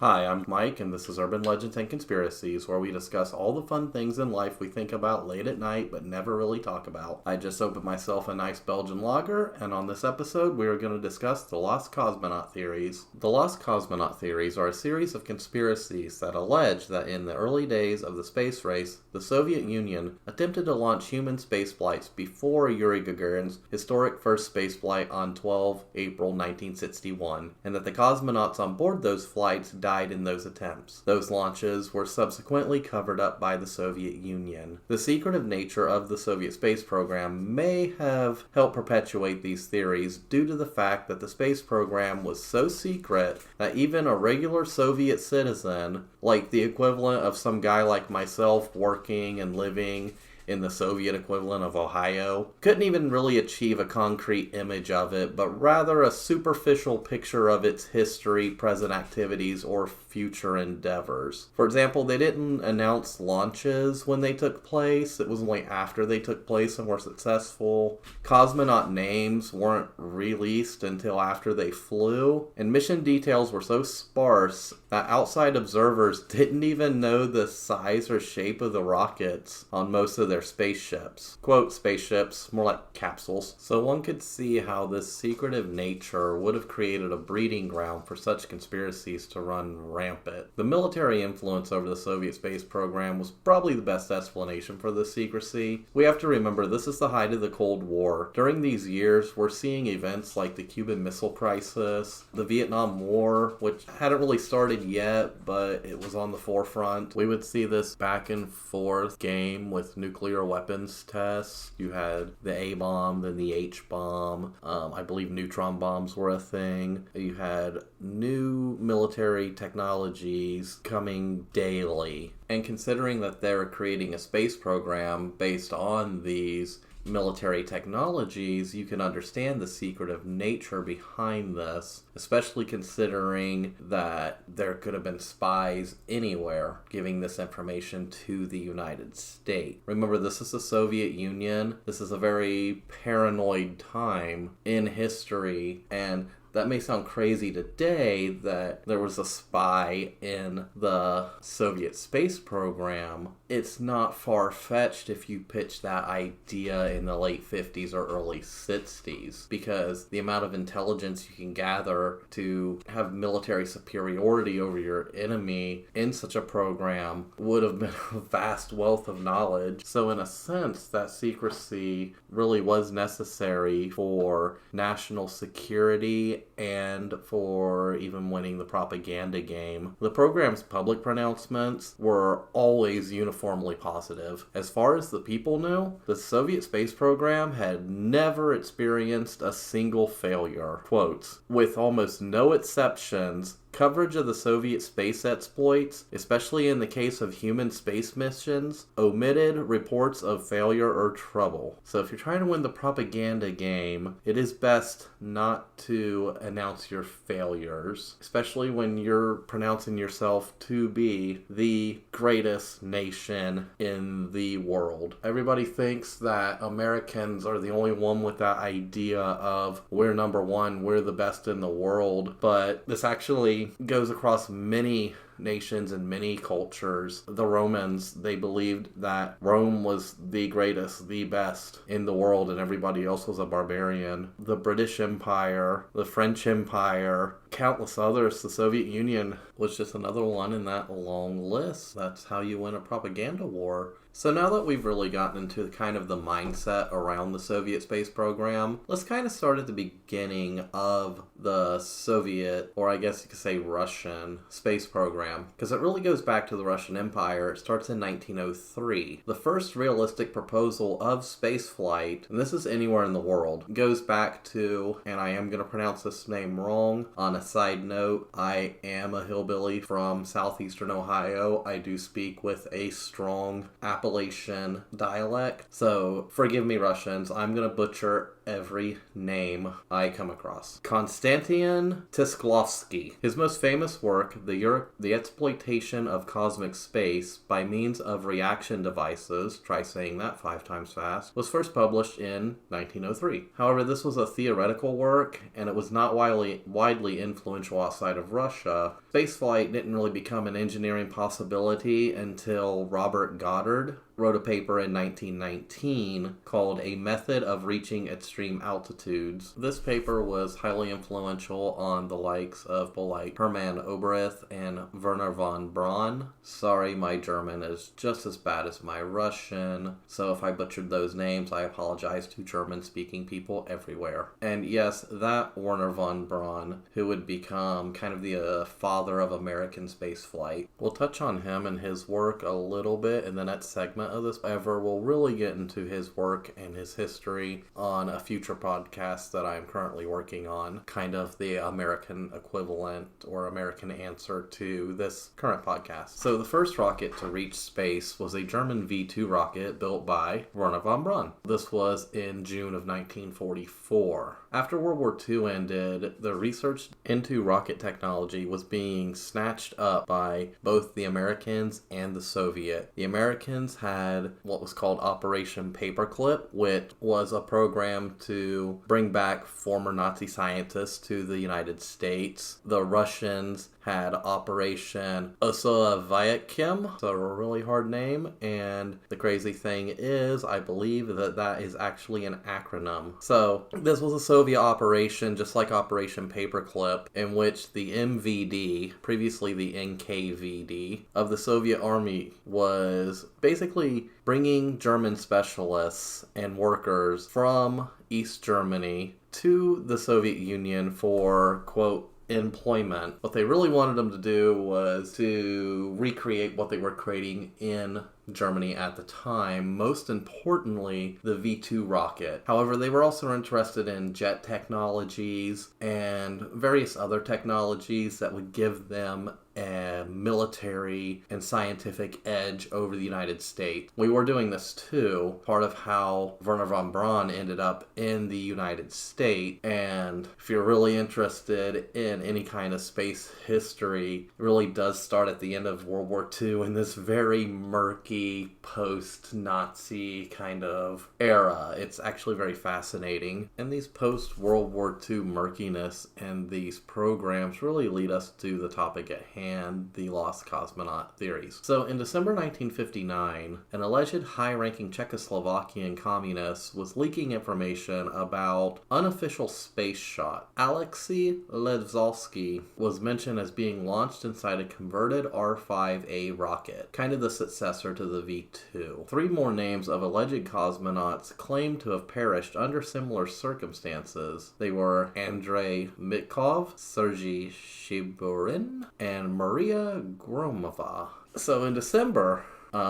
Hi, I'm Mike, and this is Urban Legends and Conspiracies, where we discuss all the fun things in life we think about late at night but never really talk about. I just opened myself a nice Belgian lager, and on this episode, we are going to discuss the Lost Cosmonaut theories. The Lost Cosmonaut theories are a series of conspiracies that allege that in the early days of the space race, the Soviet Union attempted to launch human space flights before Yuri Gagarin's historic first spaceflight on 12 April 1961, and that the cosmonauts on board those flights died in those attempts. Those launches were subsequently covered up by the Soviet Union. The secretive nature of the Soviet space program may have helped perpetuate these theories due to the fact that the space program was so secret that even a regular Soviet citizen, like the equivalent of some guy like myself working and living in the Soviet equivalent of Ohio, couldn't even really achieve a concrete image of it, but rather a superficial picture of its history, present activities, or future endeavors. For example, they didn't announce launches when they took place. It was only after they took place and were successful. Cosmonaut names weren't released until after they flew, and mission details were so sparse that outside observers didn't even know the size or shape of the rockets on most of their spaceships. Quote, spaceships, more like capsules. So one could see how this secretive nature would have created a breeding ground for such conspiracies to run rampant. The military influence over the Soviet space program was probably the best explanation for this secrecy. We have to remember this is the height of the Cold War. During these years, we're seeing events like the Cuban Missile Crisis, the Vietnam War, which hadn't really started yet, but it was on the forefront. We would see this back and forth game with nuclear weapons tests. You had the A-bomb, then the H-bomb. I believe neutron bombs were a thing. You had new military technologies coming daily. And considering that they're creating a space program based on these military technologies, you can understand the secretive nature behind this, especially considering that there could have been spies anywhere giving this information to the United States. Remember, this is the Soviet Union. This is a very paranoid time in history, and that may sound crazy today that there was a spy in the Soviet space program. It's not far-fetched if you pitch that idea in the late 50s or early 60s, because the amount of intelligence you can gather to have military superiority over your enemy in such a program would have been a vast wealth of knowledge. So in a sense, that secrecy really was necessary for national security and for even winning the propaganda game. The program's public pronouncements were always uniformly positive. As far as the people knew, the Soviet space program had never experienced a single failure. Quotes, with almost no exceptions, coverage of the Soviet space exploits, especially in the case of human space missions, omitted reports of failure or trouble. So if you're trying to win the propaganda game, it is best not to announce your failures, especially when you're pronouncing yourself to be the greatest nation in the world. Everybody thinks that Americans are the only one with that idea of we're number one, we're the best in the world, but this actually goes across many nations and many cultures. The Romans, they believed that Rome was the greatest, the best in the world, and everybody else was a barbarian. The British Empire, the French Empire, countless others. The Soviet Union was just another one in that long list. That's how you win a propaganda war. So now that we've really gotten into kind of the mindset around the Soviet space program, let's kind of start at the beginning of the Soviet, or I guess you could say Russian, space program, because it really goes back to the Russian Empire. It starts in 1903. The first realistic proposal of spaceflight, and this is anywhere in the world, goes back to, and I am going to pronounce this name wrong. On a side note, I am a hillbilly from southeastern Ohio. I do speak with a strong Appalachian dialect, so forgive me, Russians. I'm going to butcher every name I come across. Konstantin Tisklovsky. His most famous work, the Exploitation of Cosmic Space by Means of Reaction Devices, try saying that 5 times fast, was first published in 1903. However, this was a theoretical work, and it was not widely influential outside of Russia. Spaceflight didn't really become an engineering possibility until Robert Goddard wrote a paper in 1919 called A Method of Reaching Extreme Altitudes. This paper was highly influential on the likes of people like Hermann Oberth and Werner von Braun. Sorry, my German is just as bad as my Russian, so if I butchered those names, I apologize to German-speaking people everywhere. And yes, that Werner von Braun, who would become kind of the father of American spaceflight. We'll touch on him and his work a little bit in the next segment of this. However, we'll really get into his work and his history on a future podcast that I'm currently working on, kind of the American equivalent or American answer to this current podcast. So the first rocket to reach space was a German V-2 rocket built by Werner von Braun. This was in June of 1944. After World War II ended, the research into rocket technology was being snatched up by both the Americans and the Soviet. The Americans had what was called Operation Paperclip, which was a program to bring back former Nazi scientists to the United States. The Russians had Operation Osovoyetkim, so a really hard name, and the crazy thing is, I believe that is actually an acronym. So this was a Soviet operation, just like Operation Paperclip, in which the MVD, previously the NKVD, of the Soviet Army was basically bringing German specialists and workers from East Germany to the Soviet Union for, quote, employment. What they really wanted them to do was to recreate what they were creating in Germany at the time, most importantly, the V-2 rocket. However, they were also interested in jet technologies and various other technologies that would give them a military and scientific edge over the United States. We were doing this too, part of how Werner von Braun ended up in the United States. And if you're really interested in any kind of space history, it really does start at the end of World War II in this very murky post-Nazi kind of era. It's actually very fascinating. And these post-World War II murkiness and these programs really lead us to the topic at hand, the Lost Cosmonaut theories. So in December 1959, an alleged high-ranking Czechoslovakian communist was leaking information about unofficial space shot. Alexei Levzalsky was mentioned as being launched inside a converted R-5A rocket, kind of the successor to the V-2. 3 more names of alleged cosmonauts claimed to have perished under similar circumstances. They were Andrei Mitkov, Sergei Shiburin, and Maria Gromova. So in December,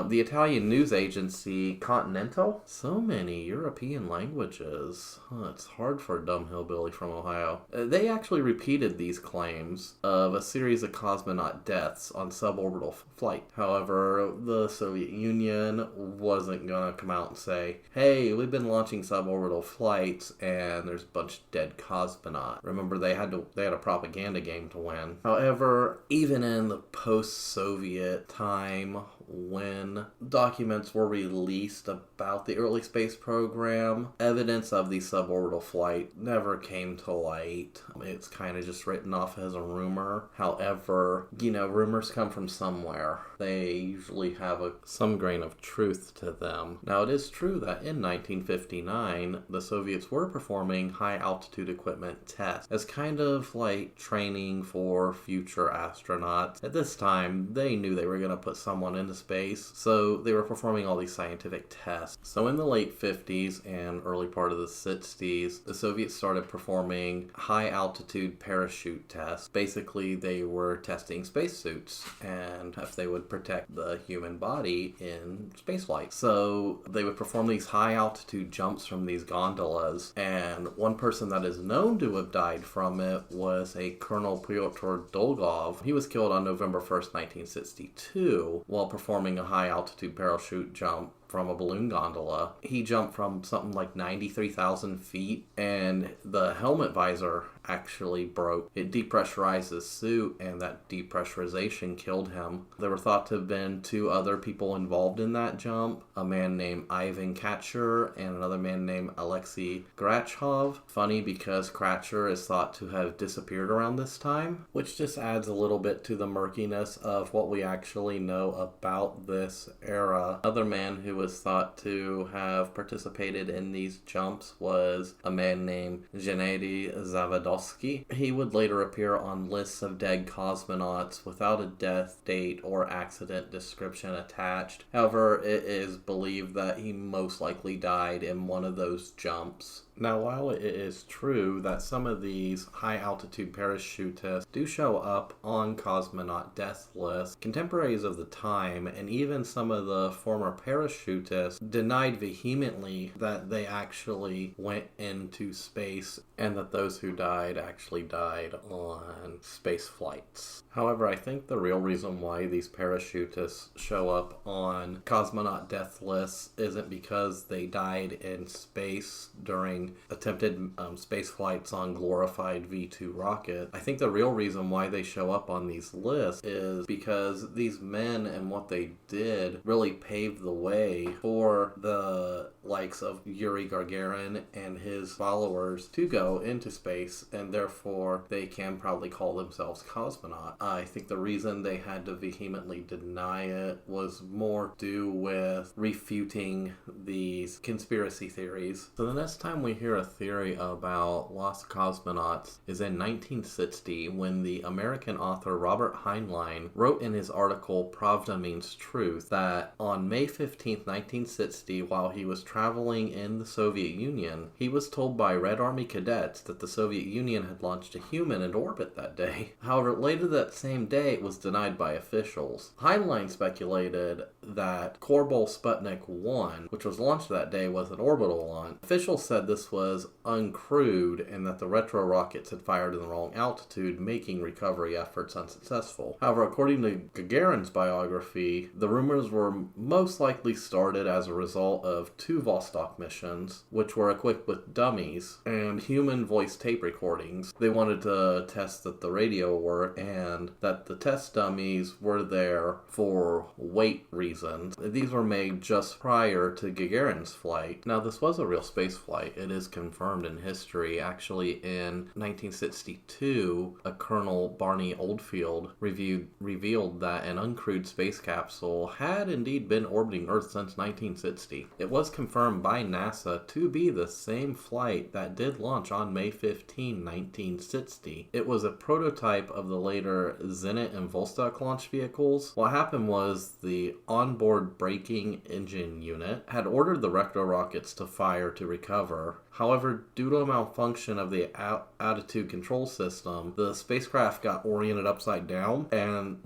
the Italian news agency Continental, so many European languages. It's hard for a dumb hillbilly from Ohio. They actually repeated these claims of a series of cosmonaut deaths on suborbital flight. However, the Soviet Union wasn't going to come out and say, hey, we've been launching suborbital flights and there's a bunch of dead cosmonauts. Remember, they had a propaganda game to win. However, even in the post-Soviet time, when documents were released about the early space program, evidence of the suborbital flight never came to light. It's kind of just written off as a rumor. However, rumors come from somewhere. They usually have some grain of truth to them. Now, it is true that in 1959, the Soviets were performing high-altitude equipment tests as kind of like training for future astronauts. At this time, they knew they were going to put someone into space, so they were performing all these scientific tests. So in the late 50s and early part of the 60s, the Soviets started performing high-altitude parachute tests. Basically, they were testing spacesuits and if they would protect the human body in spaceflight. So they would perform these high-altitude jumps from these gondolas, and one person that is known to have died from it was a Colonel Pyotr Dolgov. He was killed on November 1st, 1962, while performing a high-altitude parachute jump from a balloon gondola. He jumped from something like 93,000 feet, and the helmet visor actually broke. It depressurized his suit, and that depressurization killed him. There were thought to have been two other people involved in that jump, a man named Ivan Katcher and another man named Alexei Grachov. Funny because Kratcher is thought to have disappeared around this time, which just adds a little bit to the murkiness of what we actually know about this era. Another man who was thought to have participated in these jumps was a man named Gennady Zavadovsky. He would later appear on lists of dead cosmonauts without a death date or accident description attached. However, it is believed that he most likely died in one of those jumps. Now, while it is true that some of these high-altitude parachutists do show up on cosmonaut death lists, contemporaries of the time and even some of the former parachutists denied vehemently that they actually went into space and that those who died actually died on space flights. However, I think the real reason why these parachutists show up on cosmonaut death lists isn't because they died in space during attempted space flights on glorified V-2 rocket. I think the real reason why they show up on these lists is because these men and what they did really paved the way for the likes of Yuri Gagarin and his followers to go into space, and therefore they can proudly call themselves cosmonauts. I think the reason they had to vehemently deny it was more due with refuting these conspiracy theories. So the next time we hear a theory about lost cosmonauts is in 1960, when the American author Robert Heinlein wrote in his article Pravda Means Truth that on May 15th, 1960, while he was traveling in the Soviet Union, he was told by Red Army cadets that the Soviet Union had launched a human into orbit that day. However, later that same day, it was denied by officials. Heinlein speculated that Korabl Sputnik 1, which was launched that day, was an orbital launch. Officials said this was uncrewed and that the retro rockets had fired in the wrong altitude, making recovery efforts unsuccessful. However, according to Gagarin's biography, the rumors were most likely started as a result of two Vostok missions, which were equipped with dummies and human voice tape recordings. They wanted to test that the radio worked and that the test dummies were there for weight reasons. These were made just prior to Gagarin's flight. Now, this was a real space flight. It is confirmed in history. Actually, in 1962, a Colonel Barney Oldfield revealed that an uncrewed space capsule had indeed been orbiting Earth since 1960. It was confirmed by NASA to be the same flight that did launch on May 15, 1960. It was a prototype of the later Zenit and Vostok launch vehicles. What happened was the onboard braking engine unit had ordered the retro rockets to fire to recover. However, due to a malfunction of the attitude control system, the spacecraft got oriented upside down, and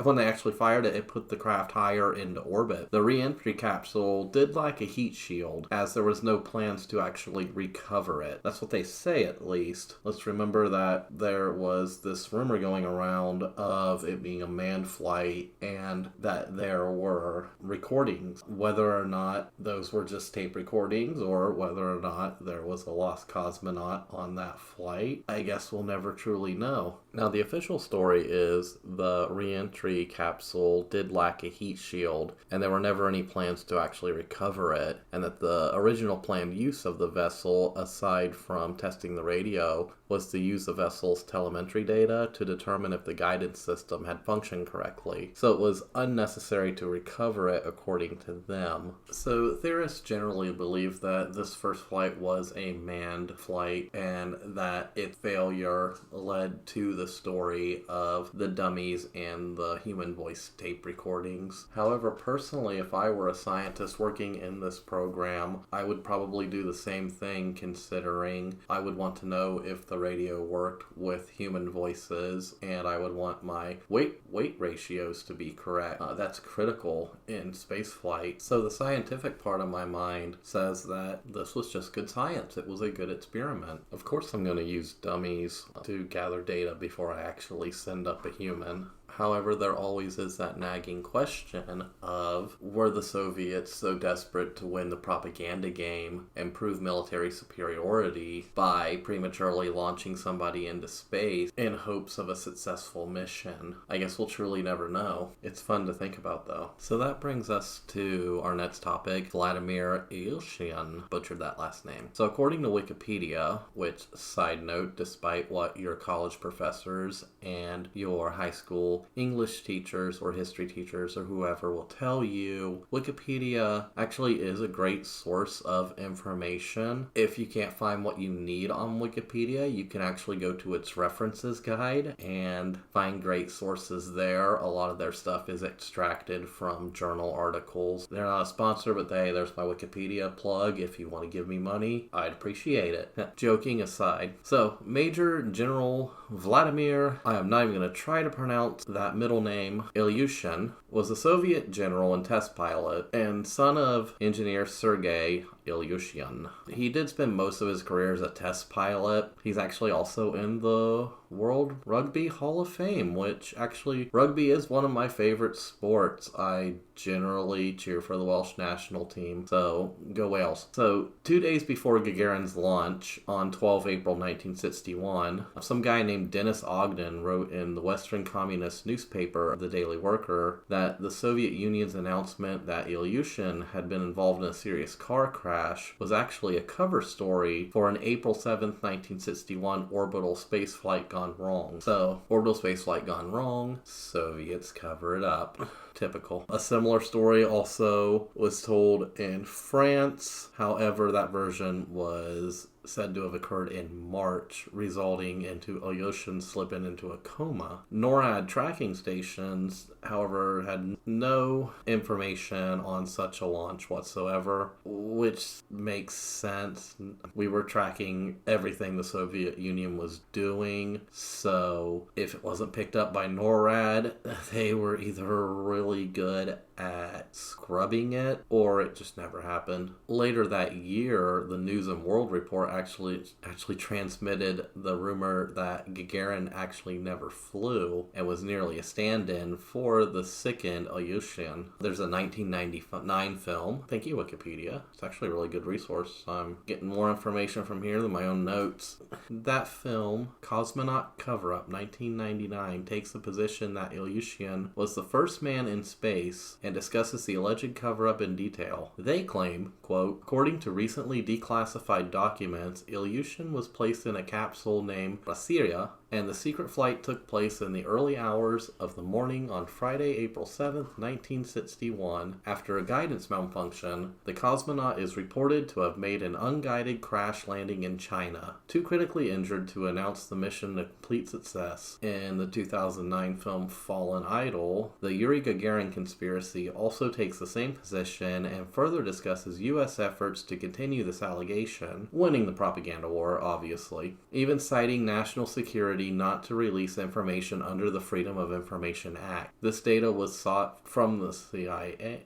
when they actually fired it, it put the craft higher into orbit. The re-entry capsule did lack a heat shield, as there was no plans to actually recover it. That's what they say, at least. Let's remember that there was this rumor going around of it being a manned flight, and that there were recordings. Whether or not those were just tape recordings, or whether or not there was a lost cosmonaut on that flight, I guess we'll never truly know. Now, the official story is the re-entry capsule did lack a heat shield, and there were never any plans to actually recover it, and that the original planned use of the vessel, aside from testing the radio, was to use the vessel's telemetry data to determine if the guidance system had functioned correctly. So it was unnecessary to recover it, according to them. So theorists generally believe that this first flight was a manned flight, and that its failure led to the story of the dummies and the human voice tape recordings. However, personally, if I were a scientist working in this program, I would probably do the same thing, considering I would want to know if the radio worked with human voices, and I would want my weight ratios to be correct. That's critical in spaceflight. So the scientific part of my mind says that this was just good science. It was a good experiment. Of course I'm going to use dummies to gather data before I actually send up a human. However, there always is that nagging question of, were the Soviets so desperate to win the propaganda game and prove military superiority by prematurely launching somebody into space in hopes of a successful mission? I guess we'll truly never know. It's fun to think about, though. So that brings us to our next topic, Vladimir Ilyushin. Butchered that last name. So according to Wikipedia, which, side note, despite what your college professors and your high school English teachers or history teachers or whoever will tell you, Wikipedia actually is a great source of information. If you can't find what you need on Wikipedia, you can actually go to its references guide and find great sources there. A lot of their stuff is extracted from journal articles. They're not a sponsor, but there's my Wikipedia plug. If you want to give me money, I'd appreciate it. Joking aside. So, Major General Vladimir, I am not even going to try to pronounce that middle name, Ilyushin, was a Soviet general and test pilot and son of engineer Sergei Ilyushin. He did spend most of his career as a test pilot. He's actually also in the World Rugby Hall of Fame, which actually, rugby is one of my favorite sports. I generally cheer for the Welsh national team, so go Wales. So 2 days before Gagarin's launch on 12 April 1961, some guy named Denis Ogden wrote in the Western Communist newspaper, The Daily Worker, that the Soviet Union's announcement that Ilyushin had been involved in a serious car crash was actually a cover story for an April 7th, 1961 orbital spaceflight gone wrong. So, orbital spaceflight gone wrong, Soviets cover it up. Typical. A similar story also was told in France. However, that version was said to have occurred in March, resulting into Ilyushin slipping into a coma. NORAD tracking stations, however, had no information on such a launch whatsoever, which makes sense. We were tracking everything the Soviet Union was doing, so if it wasn't picked up by NORAD, they were either really good at scrubbing it, or it just never happened. Later that year, the News and World Report actually transmitted the rumor that Gagarin actually never flew and was merely a stand-in for the sickened Ilyushin. There's a 1999 film. Thank you, Wikipedia. It's actually a really good resource. I'm getting more information from here than my own notes. That film, Cosmonaut Cover-Up 1999, takes the position that Ilyushin was the first man in space and discusses the alleged cover-up in detail. They claim, quote, according to recently declassified documents, Ilyushin was placed in a capsule named Brasilia, and the secret flight took place in the early hours of the morning on Friday, April 7th, 1961. After a guidance malfunction, the cosmonaut is reported to have made an unguided crash landing in China, too critically injured to announce the mission a complete success. In the 2009 film Fallen Idol, the Yuri Gagarin conspiracy also takes the same position and further discusses U.S. efforts to continue this allegation, winning the propaganda war, obviously, even citing national security not to release information under the Freedom of Information Act. This data was sought from the CIA.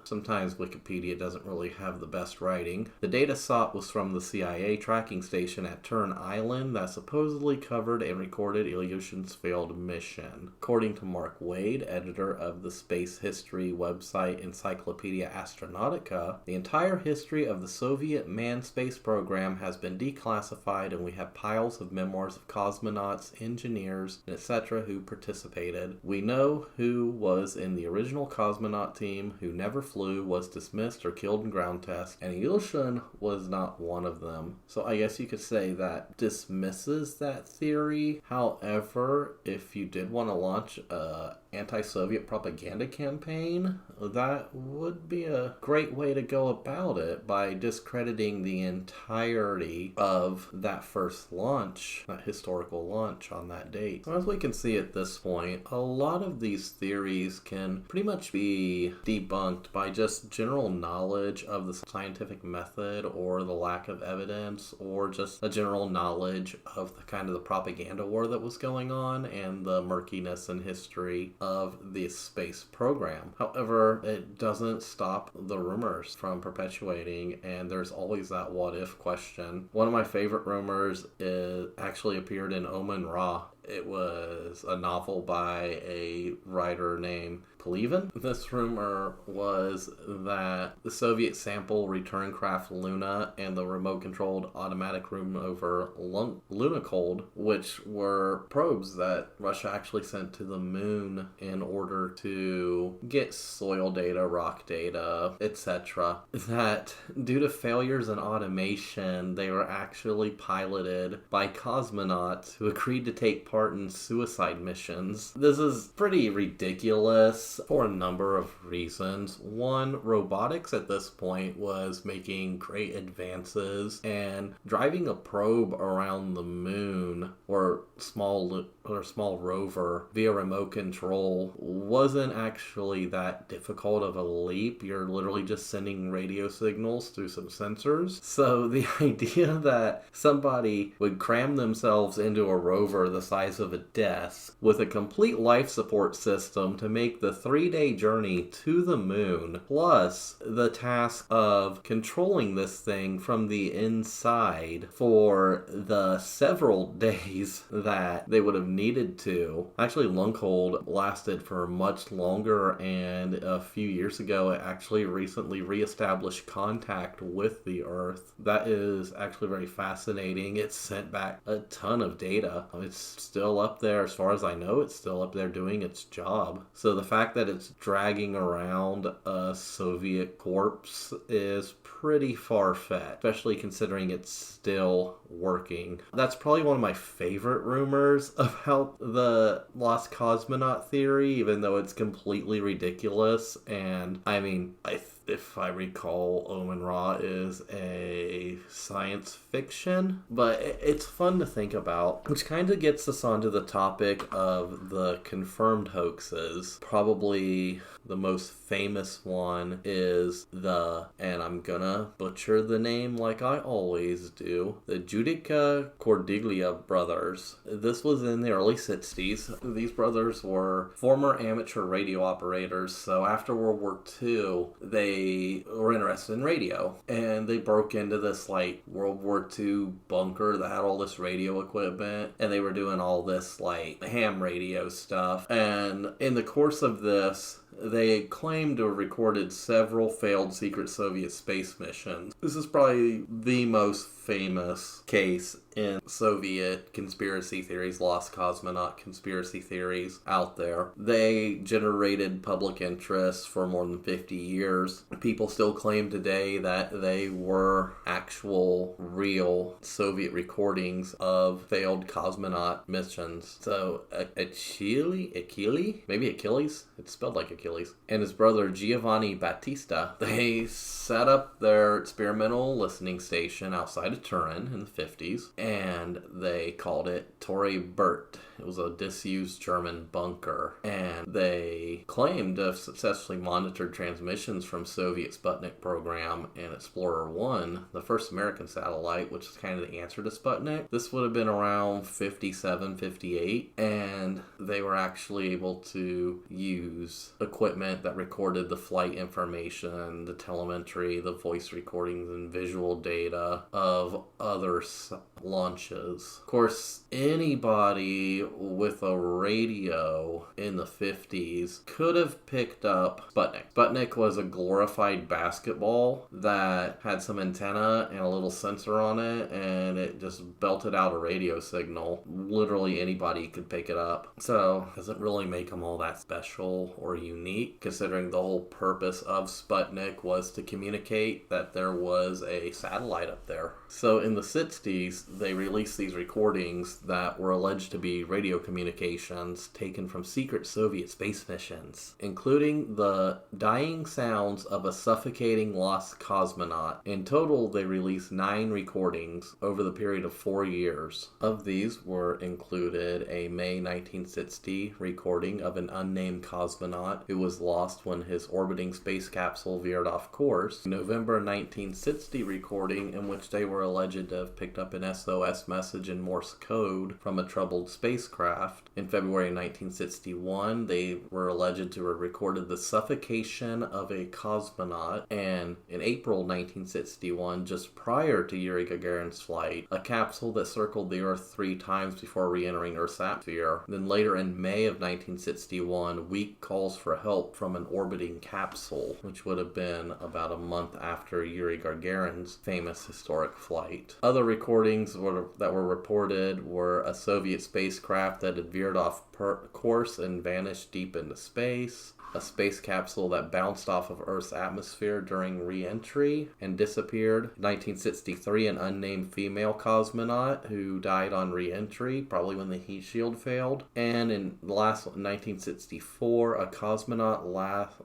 Sometimes Wikipedia doesn't really have the best writing. The data sought was from the CIA tracking station at Turn Island that supposedly covered and recorded Ilyushin's failed mission. According to Mark Wade, editor of the space history website Encyclopedia Astronautica, the entire history of the Soviet manned space program has been declassified, and we have piles of memoirs of cosmonauts, engineers, etc. who participated. We know who was in the original cosmonaut team, who never flew, was dismissed or killed in ground tests, and Ilyushin was not one of them. So I guess you could say that dismisses that theory. However, if you did want to launch a anti-Soviet propaganda campaign, that would be a great way to go about it, by discrediting the entirety of that first launch, that historical launch. launch on that date. So as we can see at this point, a lot of these theories can pretty much be debunked by just general knowledge of the scientific method or the lack of evidence, or just a general knowledge of the kind of the propaganda war that was going on and the murkiness and history of the space program. However, it doesn't stop the rumors from perpetuating, and there's always that what if question. One of my favorite rumors actually appeared in Omen Ra. It was a novel by a writer named Pelevin. This rumor was that the Soviet sample return craft Luna and the remote-controlled automatic rover Lunokhod, which were probes that Russia actually sent to the moon in order to get soil data, rock data, etc., that due to failures in automation, they were actually piloted by cosmonauts who agreed to take part in suicide missions. This is pretty ridiculous for a number of reasons. One, robotics at this point was making great advances, and driving a probe around the moon or small rover via remote control wasn't actually that difficult of a leap. You're literally just sending radio signals through some sensors. So the idea that somebody would cram themselves into a rover the size of a desk with a complete life support system to make the 3-day journey to the moon, plus the task of controlling this thing from the inside for the several days that they would have needed to. Actually, Lunokhod lasted for much longer, and a few years ago it actually recently reestablished contact with the Earth. That is actually very fascinating. It sent back a ton of data. It's still up there, as far as I know, it's still up there doing its job. So the fact that it's dragging around a Soviet corpse is pretty far-fetched, especially considering it's still working. That's probably one of my favorite rumors about the Lost Cosmonaut theory, even though it's completely ridiculous. And I mean, if I recall, Omen Ra is a science fiction, but it's fun to think about, which kind of gets us onto the topic of the confirmed hoaxes. Probably the most famous one is and I'm gonna butcher the name like I always do, the Giudica Cordiglia brothers. This was in the early 60s. These brothers were former amateur radio operators, so after World War II, they were interested in radio, and they broke into this like World War II bunker that had all this radio equipment, and they were doing all this like ham radio stuff. And in the course of this, they claim to have recorded several failed secret Soviet space missions. This is probably the most famous case in Soviet conspiracy theories, Lost Cosmonaut conspiracy theories out there. They generated public interest for more than 50 years. People still claim today that they were actual, real Soviet recordings of failed cosmonaut missions. So maybe Achilles? It's spelled like Achilles. And his brother Giovanni Battista, they set up their experimental listening station outside of Turin in the 50s, and they called it Torre Bert. It was a disused German bunker, and they claimed to have successfully monitored transmissions from Soviet Sputnik program and Explorer 1, the first American satellite, which is kind of the answer to Sputnik. This would have been around 57, 58, and they were actually able to use equipment that recorded the flight information, the telemetry, the voice recordings, and visual data of other launches. Of course, anybody with a radio in the 50s could have picked up Sputnik. Sputnik was a glorified basketball that had some antenna and a little sensor on it, and it just belted out a radio signal. Literally anybody could pick it up. So, doesn't really make them all that special or unique, considering the whole purpose of Sputnik was to communicate that there was a satellite up there. So in the 60s, they released these recordings that were alleged to be radio communications taken from secret Soviet space missions, including the dying sounds of a suffocating lost cosmonaut. In total, they released 9 recordings over the period of 4 years. Of these were included a May 1960 recording of an unnamed cosmonaut who was lost when his orbiting space capsule veered off course, November 1960 recording in which they were alleged to have picked up an SOS message in Morse code from a troubled spacecraft. In February 1961, they were alleged to have recorded the suffocation of a cosmonaut, and in April 1961, just prior to Yuri Gagarin's flight, a capsule that circled the Earth 3 times before re-entering Earth's atmosphere. Then later in May of 1961, weak calls for help from an orbiting capsule, which would have been about a month after Yuri Gagarin's famous historic flight. Other recordings that were reported were a Soviet spacecraft that had veered off course and vanished deep into space, a space capsule that bounced off of Earth's atmosphere during re-entry and disappeared. 1963, an unnamed female cosmonaut who died on re-entry, probably when the heat shield failed. And in the last 1964, a cosmonaut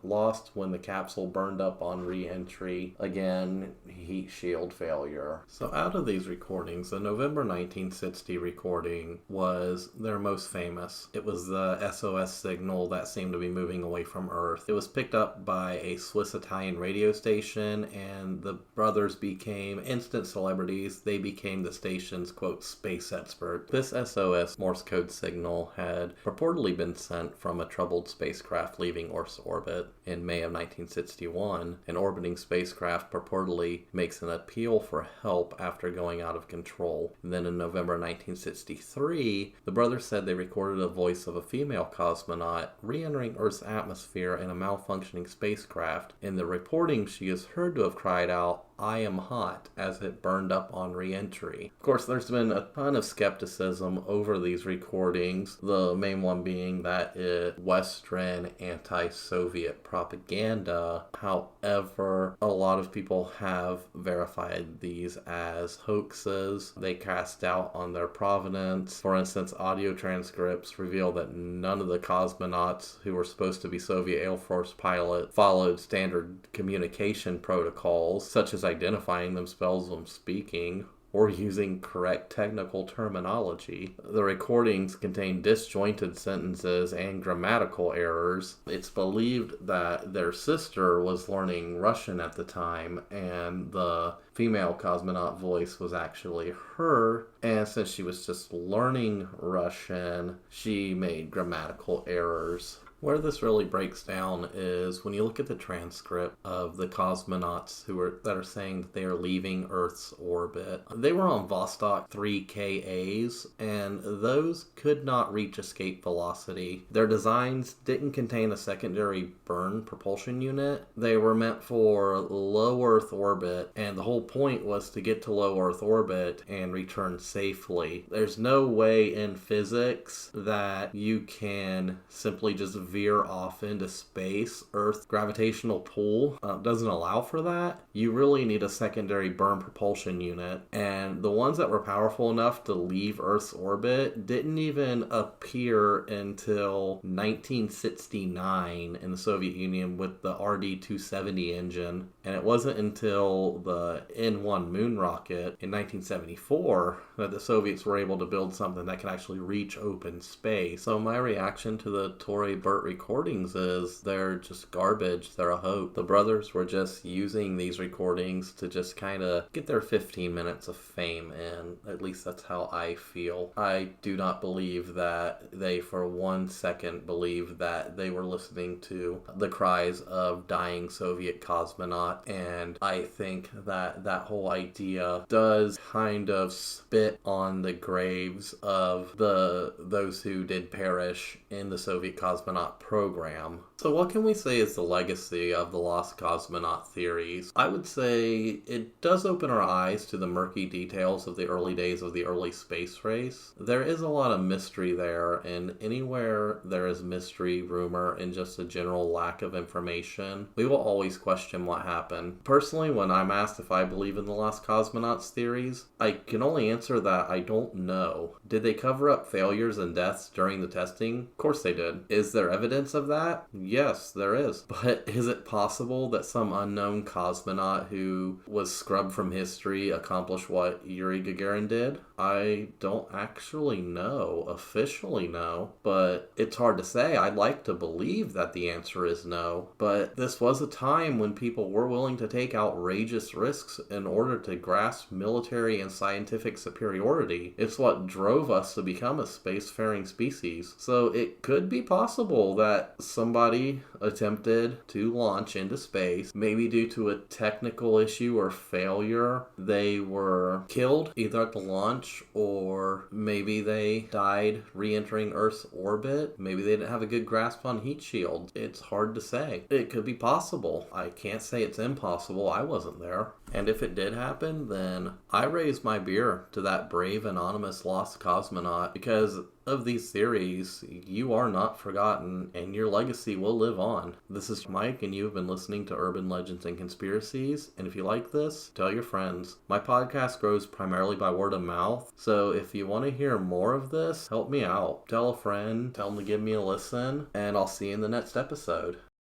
lost when the capsule burned up on re-entry. Again, heat shield failure. So out of these recordings, the November 1960 recording was their most famous. It was the SOS signal that seemed to be moving away from Earth. It was picked up by a Swiss-Italian radio station, and the brothers became instant celebrities. They became the station's, quote, space expert. This SOS Morse code signal had purportedly been sent from a troubled spacecraft leaving Earth's orbit. In May of 1961, an orbiting spacecraft purportedly makes an appeal for help after going out of control. And then in November 1963, the brothers said they recorded a voice of a female cosmonaut re-entering Earth's atmosphere in a malfunctioning spacecraft. In the reporting, she is heard to have cried out, "I am hot," as it burned up on re-entry. Of course, there's been a ton of skepticism over these recordings, the main one being that it's Western anti-Soviet propaganda. However, a lot of people have verified these as hoaxes. They cast doubt on their provenance. For instance, audio transcripts reveal that none of the cosmonauts who were supposed to be Soviet Air Force pilots followed standard communication protocols, such as identifying themselves when speaking or using correct technical terminology. The recordings contain disjointed sentences and grammatical errors. It's believed that their sister was learning Russian at the time, and the female cosmonaut voice was actually her, and since she was just learning Russian, she made grammatical errors. Where this really breaks down is when you look at the transcript of the cosmonauts that are saying that they are leaving Earth's orbit. They were on Vostok 3KAs, and those could not reach escape velocity. Their designs didn't contain a secondary burn propulsion unit. They were meant for low Earth orbit, and the whole point was to get to low Earth orbit and return safely. There's no way in physics that you can simply just veer off into space. Earth's gravitational pull doesn't allow for that. You really need a secondary burn propulsion unit, and the ones that were powerful enough to leave Earth's orbit didn't even appear until 1969 in the Soviet Union with the RD-270 engine, and it wasn't until the N-1 moon rocket in 1974 that the Soviets were able to build something that can actually reach open space. So my reaction to the Tory Burt recordings is they're just garbage. They're a hoax. The brothers were just using these recordings to just kind of get their 15 minutes of fame in. At least that's how I feel. I do not believe that they for 1 second believed that they were listening to the cries of dying Soviet cosmonaut, and I think that that whole idea does kind of spit on the graves of those who did perish in the Soviet cosmonaut program. So what can we say is the legacy of the Lost Cosmonaut theories? I would say it does open our eyes to the murky details of the early days of the early space race. There is a lot of mystery there, and anywhere there is mystery, rumor, and just a general lack of information, we will always question what happened. Personally, when I'm asked if I believe in the Lost Cosmonauts theories? I can only answer that I don't know. Did they cover up failures and deaths during the testing? Of course they did. Is there evidence of that? Yes, there is. But is it possible that some unknown cosmonaut who was scrubbed from history accomplished what Yuri Gagarin did? I don't actually know, officially know, but it's hard to say. I'd like to believe that the answer is no, but this was a time when people were willing to take outrageous risks in order to grasp military and scientific superiority. It's what drove us to become a spacefaring species. So it could be possible that somebody attempted to launch into space, maybe due to a technical issue or failure. They were killed either at the launch, or maybe they died re-entering Earth's orbit. Maybe they didn't have a good grasp on heat shield. It's hard to say. It could be possible. I can't say it's impossible. I wasn't there. And if it did happen, then I raise my beer to that brave anonymous lost cosmonaut, because of these theories, you are not forgotten, and your legacy will live on. This is Mike, and you have been listening to Urban Legends and Conspiracies, and if you like this, tell your friends. My podcast grows primarily by word of mouth, so if you want to hear more of this, help me out. Tell a friend, tell them to give me a listen, and I'll see you in the next episode.